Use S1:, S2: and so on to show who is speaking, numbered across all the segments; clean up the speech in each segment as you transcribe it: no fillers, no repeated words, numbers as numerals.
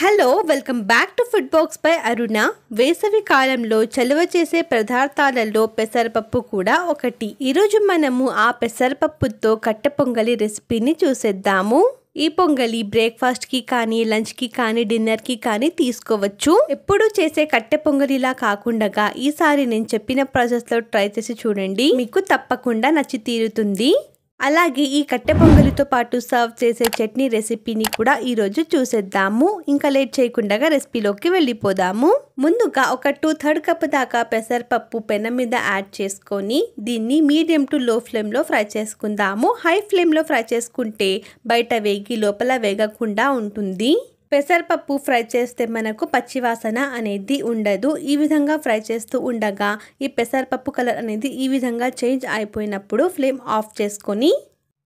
S1: Hello welcome back to food box by Aruna. వేసవి కాలంలో చలువ చేసే పదార్థాలలో పెసరపప్పు కూడా ఒకటి. ఈరోజు మనము ఆ పెసరపప్పుతో కట్టె పొంగలి రెసిపీని చూసేద్దాము. ఈ పొంగలి బ్రేక్ఫాస్ట్కి కానీ, లంచ్కి కానీ, డిన్నర్కి కానీ తీసుకోవచ్చు. ఎప్పుడు చేసే కట్టె పొంగలిలా కాకుండా ఈసారి నేను చెప్పిన ప్రాసెస్లో ట్రై చేసి చూడండి, మీకు తప్పకుండా నచ్చి తీరుతుంది. అలాగే ఈ కట్టె పొంగలితో పాటు సర్వ్ చేసే చట్నీ రెసిపీని కూడా ఈరోజు చూసేద్దాము. ఇంకా లేట్ చేయకుండా రెసిపీలోకి వెళ్ళిపోదాము. ముందుగా ఒక 2/3 కప్ దాకా పెసరపప్పు పెనం మీద యాడ్ చేసుకొని దీన్ని మీడియం టు లో ఫ్లేమ్లో ఫ్రై చేసుకుందాము. హై ఫ్లేమ్లో ఫ్రై చేసుకుంటే బయట వేగి లోపల వేగకుండా ఉంటుంది. పెసరపప్పు ఫ్రై చేస్తే మనకు పచ్చివాసన అనేది ఉండదు. ఈ విధంగా ఫ్రై చేస్తూ ఉండగా ఈ పెసరపప్పు కలర్ అనేది ఈ విధంగా చేంజ్ అయిపోయినప్పుడు ఫ్లేమ్ ఆఫ్ చేసుకొని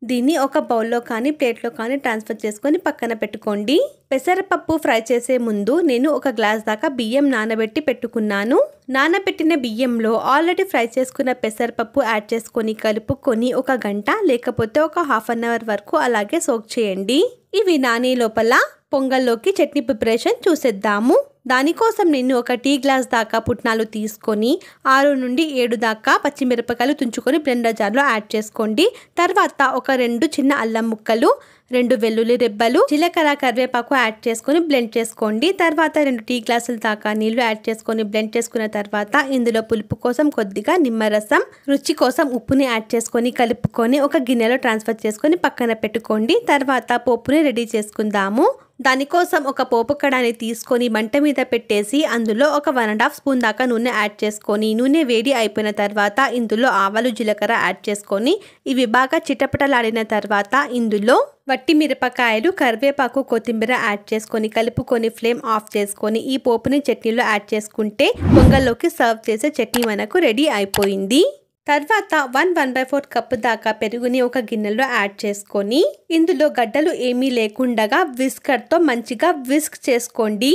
S1: దీన్ని ఒక బౌల్లో కానీ ప్లేట్లో కానీ ట్రాన్స్ఫర్ చేసుకొని పక్కన పెట్టుకోండి. పెసరపప్పు ఫ్రై చేసే ముందు నేను ఒక గ్లాస్ దాకా బియ్యం నానబెట్టి పెట్టుకున్నాను. నానబెట్టిన బియ్యంలో ఆల్రెడీ ఫ్రై చేసుకున్న పెసరపప్పు యాడ్ చేసుకొని కలుపుకొని ఒక గంట లేకపోతే ఒక హాఫ్ అన్ అవర్ వరకు అలాగే సోక్ చేయండి. ఇవి నానే లోపల పొంగల్లోకి చట్నీ ప్రిపరేషన్ చూసేద్దాము. దానికోసం నేను ఒక టీ గ్లాస్ దాకా పుట్నాలు తీసుకొని 6 నుండి 7 దాకా పచ్చిమిరపకాయలు తుంచుకొని బ్లెండర్ జార్లో యాడ్ చేసుకోండి. తర్వాత ఒక 2 చిన్న అల్లం ముక్కలు, 2 వెల్లుల్లి రెబ్బలు, జీలకర్ర, కరివేపాకు యాడ్ చేసుకొని బ్లెండ్ చేసుకోండి. తర్వాత 2 టీ గ్లాసుల దాకా నీళ్లు యాడ్ చేసుకొని బ్లెండ్ చేసుకున్న తర్వాత ఇందులో పులుపు కోసం కొద్దిగా నిమ్మరసం, రుచి కోసం ఉప్పుని యాడ్ చేసుకొని కలుపుకొని ఒక గిన్నెలో ట్రాన్స్ఫర్ చేసుకొని పక్కన పెట్టుకోండి. తర్వాత పోపుని రెడీ చేసుకుందాము. దానికోసం ఒక పోపు కడాయిని తీసుకొని మంట మీద పెట్టేసి అందులో ఒక 1.5 స్పూన్ దాకా నూనె యాడ్ చేసుకొని నూనె వేడి అయిపోయిన తర్వాత ఇందులో ఆవాలు, జీలకర్ర యాడ్ చేసుకొని ఇవి బాగా చిటపటలాడిన తర్వాత ఇందులో వట్టి మిరపకాయలు, కరివేపాకు, కొత్తిమీర యాడ్ చేసుకొని కలుపుకొని ఫ్లేమ్ ఆఫ్ చేసుకొని ఈ పోపుని చట్నీలో యాడ్ చేసుకుంటే పొంగల్లోకి సర్వ్ చేసే చట్నీ మనకు రెడీ అయిపోయింది. తర్వాత 1/4 కప్ దాకా పెరుగుని ఒక గిన్నెలో యాడ్ చేసుకొని ఇందులో గడ్డలు ఏమీ లేకుండా విస్కర్తో మంచిగా విస్క్ చేసుకోండి.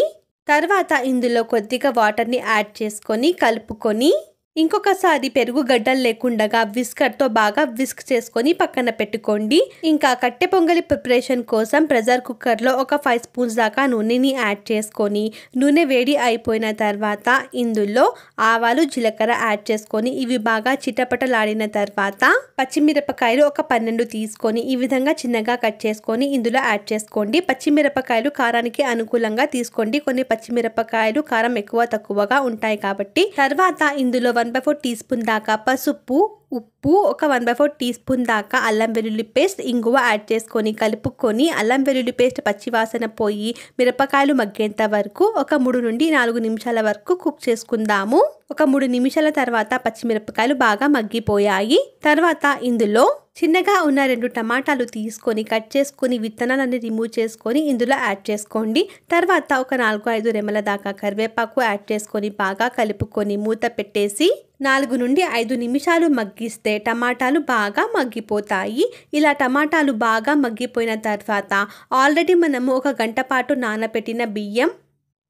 S1: తర్వాత ఇందులో కొద్దిగా వాటర్ని యాడ్ చేసుకొని కలుపుకొని ఇంకొకసారి పెరుగు గడ్డలు లేకుండా విస్కర్తో బాగా విస్క్ చేసుకొని పక్కన పెట్టుకోండి. ఇంకా కట్టె పొంగలి ప్రిపరేషన్ కోసం ప్రెషర్ కుక్కర్లో ఒక 5 స్పూన్స్ దాకా నూనెని యాడ్ చేసుకొని నూనె వేడి అయిపోయిన తర్వాత ఇందులో ఆవాలు, జీలకర్ర యాడ్ చేసుకొని ఇవి బాగా చిటపటలాడిన తర్వాత పచ్చిమిరపకాయలు ఒక 12 తీసుకొని ఈ విధంగా చిన్నగా కట్ చేసుకొని ఇందులో యాడ్ చేసుకోండి. పచ్చిమిరపకాయలు కారానికి అనుకూలంగా తీసుకోండి. కొన్ని పచ్చిమిరపకాయలు కారం ఎక్కువ తక్కువగా ఉంటాయి కాబట్టి. తర్వాత ఇందులో 1/4 టీ స్పూన్ దాకా పసుపు, ఉప్పు, ఒక 1/4 టీ స్పూన్ దాకా అల్లం వెల్లుల్లి పేస్ట్, ఇంగువ యాడ్ చేసుకొని కలుపుకొని అల్లం వెల్లుల్లి పేస్ట్ పచ్చివాసన పోయి మిరపకాయలు మగ్గేంత వరకు ఒక 3 నుండి 4 నిమిషాల వరకు కుక్ చేసుకుందాము. ఒక 3 నిమిషాల తర్వాత పచ్చిమిరపకాయలు బాగా మగ్గిపోయాయి. తర్వాత ఇందులో చిన్నగా ఉన్న 2 టమాటాలు తీసుకొని కట్ చేసుకొని విత్తనాలన్నీ రిమూవ్ చేసుకొని ఇందులో యాడ్ చేసుకోండి. తర్వాత ఒక 4-5 రెమ్మల దాకా కరివేపాకు యాడ్ చేసుకొని బాగా కలుపుకొని మూత పెట్టేసి 4 నుండి 5 నిమిషాలు మగ్గిస్తే టమాటాలు బాగా మగ్గిపోతాయి. ఇలా టమాటాలు బాగా మగ్గిపోయిన తర్వాత ఆల్రెడీ మనము ఒక గంట పాటు నానబెట్టిన బియ్యం,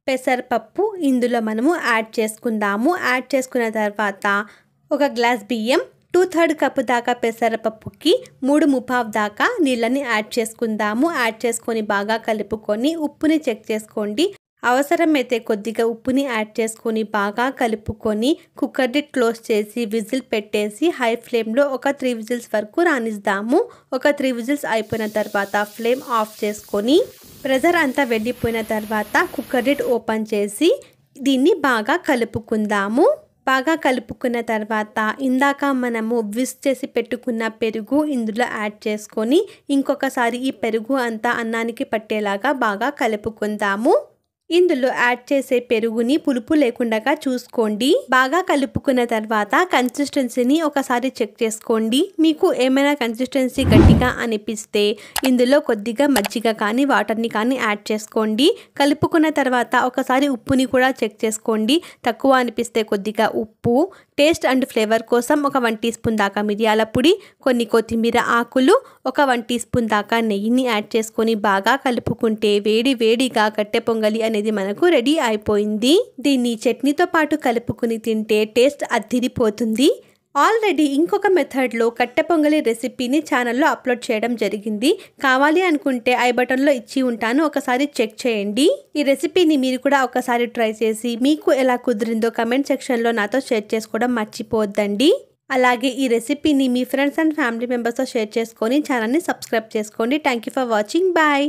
S1: పెసరపప్పు ఇందులో మనము యాడ్ చేసుకుందాము. యాడ్ చేసుకున్న తర్వాత ఒక గ్లాస్ బియ్యం, 2/3 కప్ దాకా పెసరపప్పుకి 3/4 దాకా నీళ్ళని యాడ్ చేసుకుందాము. యాడ్ చేసుకొని బాగా కలుపుకొని ఉప్పుని చెక్ చేసుకోండి. అవసరమైతే కొద్దిగా ఉప్పుని యాడ్ చేసుకొని బాగా కలుపుకొని కుక్కర్ని క్లోజ్ చేసి విజిల్ పెట్టేసి హై ఫ్లేమ్లో ఒక 3 విజిల్స్ వరకు రానిద్దాము. ఒక 3 విజిల్స్ అయిపోయిన తర్వాత ఫ్లేమ్ ఆఫ్ చేసుకొని ప్రెషర్ అంతా వెళ్ళిపోయిన తర్వాత కుక్కర్ లిడ్ ఓపెన్ చేసి దీన్ని బాగా కలుపుకుందాము. బాగా కలుపుకున్న తర్వాత ఇందాక మనము విస్క్ చేసి పెట్టుకున్న పెరుగు ఇందులో యాడ్ చేసుకొని ఇంకొకసారి ఈ పెరుగు అంతా అన్నానికి పట్టేలాగా బాగా కలుపుకుందాము. ఇందులో యాడ్ చేసే పెరుగుని పులుపు లేకుండా చూసుకోండి. బాగా కలుపుకున్న తర్వాత కన్సిస్టెన్సీని ఒకసారి చెక్ చేసుకోండి. మీకు ఏమైనా కన్సిస్టెన్సీ గట్టిగా అనిపిస్తే ఇందులో కొద్దిగా మజ్జిగ కానీ వాటర్ని కానీ యాడ్ చేసుకోండి. కలుపుకున్న తర్వాత ఒకసారి ఉప్పుని కూడా చెక్ చేసుకోండి. తక్కువ అనిపిస్తే కొద్దిగా ఉప్పు, టేస్ట్ అండ్ ఫ్లేవర్ కోసం ఒక 1 టీ స్పూన్ దాకా మిరియాల పొడి, కొన్ని కొత్తిమీర ఆకులు, ఒక 1 టీ స్పూన్ దాకా నెయ్యిని యాడ్ చేసుకొని బాగా కలుపుకుంటే వేడి వేడిగా కట్టె పొంగలి అనేది మనకు రెడీ అయిపోయింది. దీన్ని చట్నీతో పాటు కలుపుకుని తింటే టేస్ట్ అద్దిరిపోతుంది. ఆల్రెడీ ఇంకొక మెథడ్లో కట్టె పొంగలి రెసిపీని ఛానల్లో అప్లోడ్ చేయడం జరిగింది. కావాలి అనుకుంటే ఐ బటన్లో ఇచ్చి ఉంటాను, ఒకసారి చెక్ చేయండి. ఈ రెసిపీని మీరు కూడా ఒకసారి ట్రై చేసి మీకు ఎలా కుదిరిందో కమెంట్ సెక్షన్లో నాతో షేర్ చేసుకోవడం మర్చిపోవద్దండి. అలాగే ఈ రెసిపీని మీ ఫ్రెండ్స్ అండ్ ఫ్యామిలీ మెంబర్స్తో షేర్ చేసుకొని ఛానల్ని సబ్స్క్రైబ్ చేసుకోండి. Thank you for watching. Bye.